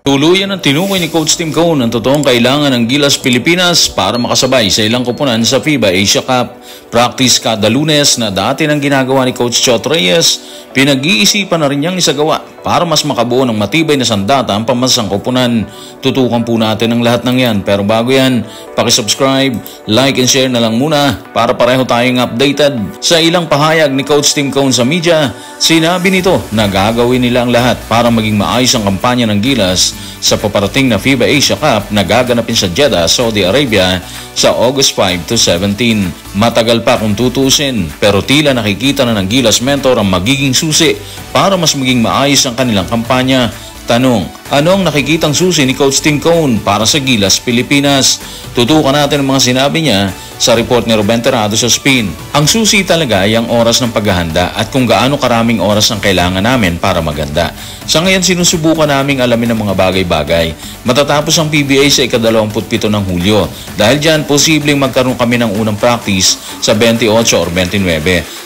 Tuluyan ang tinukoy ni Coach Tim Cone ang totoong kailangan ng Gilas Pilipinas para makasabay sa ilang koponan sa FIBA Asia Cup. Practice kada Lunes na dati nang ginagawa ni Coach Chot Reyes, pinag-iisipan na rin niyang isagawa para mas makabuo ng matibay na sandata ang pambansang koponan. Tutukan po natin ang lahat ng yan, pero bago yan, pakisubscribe, like and share na lang muna para pareho tayong updated. Sa ilang pahayag ni Coach Tim Cone sa media, sinabi nito na gagawin nila ang lahat para maging maayos ang kampanya ng Gilas sa paparating na FIBA Asia Cup na gaganapin sa Jeddah, Saudi Arabia sa August 5 to 17. Matagal pa kung tutuusin, pero tila nakikita na ng Gilas mentor ang magiging susi para mas maging maayos ang kanilang kampanya. Tanong, anong nakikitang susi ni Coach Tim Cone para sa Gilas Pilipinas? Tutukan natin ang mga sinabi niya sa report ni Ruben Terrado sa Spin. Ang susi talaga ay ang oras ng paghahanda at kung gaano karaming oras ang kailangan namin para maganda. Sa ngayon sinusubukan naming alamin ang mga bagay-bagay. Matatapos ang PBA sa ika-27 ng Hulyo. Dahil dyan, posibleng magkaroon kami ng unang practice sa 28 or 29.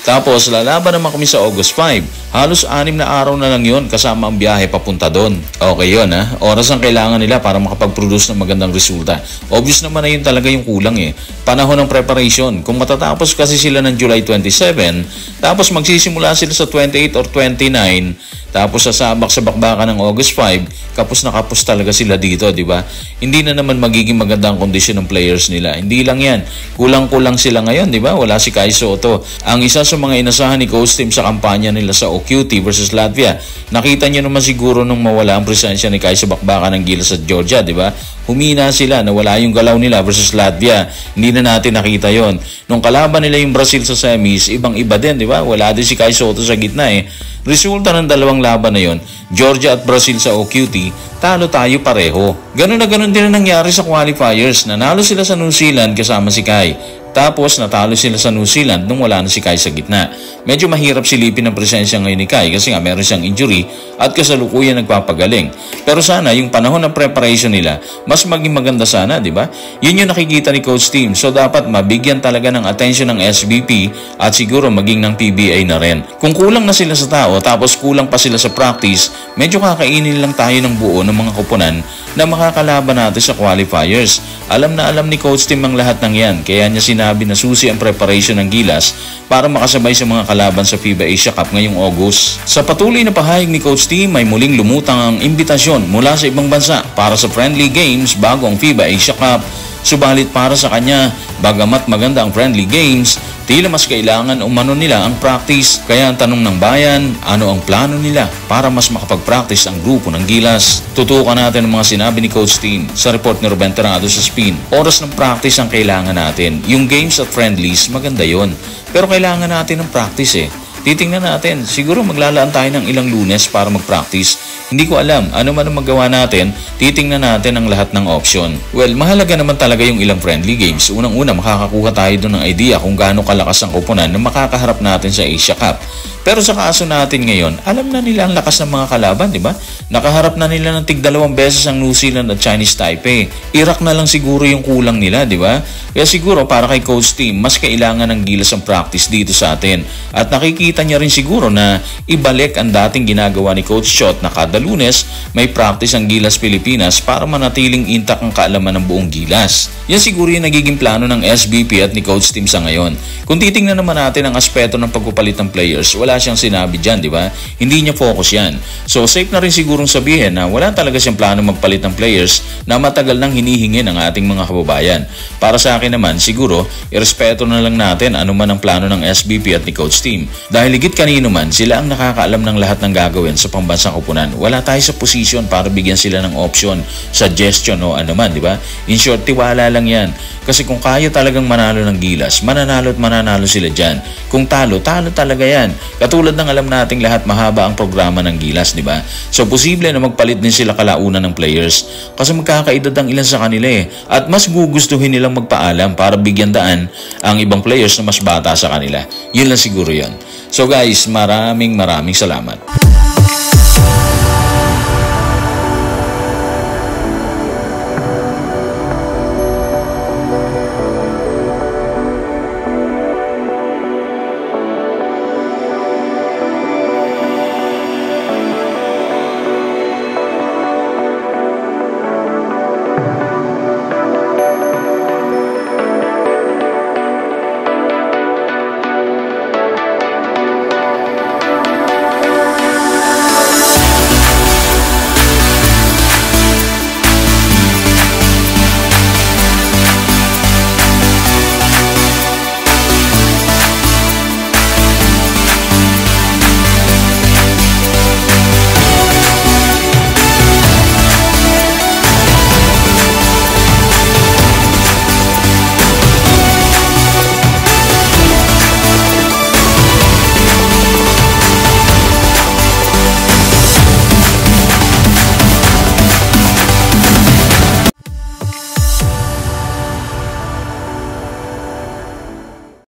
Tapos lalaban naman kami sa August 5. Halos 6 na araw na lang yon kasama ang biyahe papunta doon. Okay yun ha, oras ang kailangan nila para makapag-produce ng magandang resulta. Obvious naman na yun talaga yung kulang eh. Panahon ng preparation. Kung matatapos kasi sila ng July 27, tapos magsisimula sila sa 28 or 29, tapos sasabak sa bakbakan ng August 5, kapos na kapos talaga sila dito, di ba? Hindi na naman magiging maganda ang kondisyon ng players nila. Hindi lang yan. Kulang-kulang sila ngayon, di ba? Wala si Kai Sotto. Ang isa sa mga inasahan ni Coach Tim sa kampanya nila sa OQT versus Latvia. Nakita niyo naman siguro nung mawala ang presensya ni Kai sa bakbakan ng Gilas at Georgia, di ba? Humina sila, nawala yung galaw nila versus Latvia. Hindi na natin nakita yon. Nung kalaban nila yung Brazil sa semis, ibang-iba din, di ba? Wala din si Kai Sotto sa gitna eh. Resulta ng dalawang laban na yon, Georgia at Brazil sa OQT, talo tayo pareho. Ganun na ganun din ang nangyari sa qualifiers. Nanalo sila sa New Zealand kasama si Kai. Tapos natalo sila sa New Zealand nung wala na si Kai sa gitna. Medyo mahirap silipin ang presensya ngayon ni Kai kasi nga meron siyang injury at kasalukuyan nagpapagaling. Pero sana yung panahon ng preparation nila mas maging maganda sana, di ba? Yun yung nakikita ni Coach Tim. So dapat mabigyan talaga ng attention ng SBP at siguro maging ng PBA na rin. Kung kulang na sila sa tao tapos kulang pa sila sa practice, medyo kakainin lang tayo ng buo ng mga koponan na makakalaban natin sa qualifiers. Alam na alam ni Coach Tim ang lahat ng yan, kaya niya sinabi na susi ang preparation ng Gilas para makasabay sa mga kalaban sa FIBA Asia Cup ngayong August. Sa patuloy na pahayag ni Coach Tim ay muling lumutang ang imbitasyon mula sa ibang bansa para sa friendly games bago ang FIBA Asia Cup. Subalit para sa kanya, bagamat maganda ang friendly games, tila mas kailangan umano nila ang practice. Kaya ang tanong ng bayan, ano ang plano nila para mas makapag-practice ang grupo ng Gilas? Tutukan natin ang mga sinabi ni Coach Tim sa report ni Ruben Terrado sa Spin. Oras ng practice ang kailangan natin. Yung games at friendlies, maganda yon. Pero kailangan natin ng practice eh. Titingnan natin, siguro maglalaan tayo ng ilang Lunes para mag-practice. Hindi ko alam, ano man ang magawa natin, titingnan natin ang lahat ng option. Well, mahalaga naman talaga yung ilang friendly games. Unang-una, makakakuha tayo doon ng idea kung gaano kalakas ang koponan na makakaharap natin sa Asia Cup. Pero sa kaso natin ngayon, alam na nila ang lakas ng mga kalaban, di ba? Nakaharap na nila ng tig-2 beses ang New Zealand at Chinese Taipei. Iraq na lang siguro yung kulang nila, di ba? Kaya siguro para kay Coach Tim, mas kailangan ng Gilas ang practice dito sa atin. At nakikita niya rin siguro na ibalik ang dating ginagawa ni Coach Chot na kada Lunes may practice ang Gilas Pilipinas para manatiling intact ang kaalaman ng buong Gilas. Yan siguro yung nagiging plano ng SBP at ni Coach Tim sa ngayon. Kung titingnan naman natin ang aspeto ng pagpapalit ng players, wala siyang sinabi dyan, di ba? Hindi niya focus yan. So safe na rin sigurong sabihin na wala talaga siyang plano magpalit ng players na matagal nang hinihingi ng ating mga kababayan. Para sa akin naman, siguro, irespeto na lang natin ano man ang plano ng SBP at ni Coach Tim. Dahil higit kanino man, sila ang nakakaalam ng lahat ng gagawin sa pambansang koponan. Wala tayo sa posisyon para bigyan sila ng option, suggestion o ano man, di ba? In short, tiwala lang yan. Kasi kung kaya talagang manalo ng Gilas, mananalo at mananalo sila dyan. Kung talo, talo talaga yan. Katulad ng alam nating lahat mahaba ang programa ng Gilas, di ba? So posible na magpalit din sila kalaunan ng players kasi magkakaedad ang ilan sa kanila eh. At mas gugustuhin nilang magpaalam para bigyan daan ang ibang players na mas bata sa kanila. Yun lang siguro yun. So guys, maraming salamat.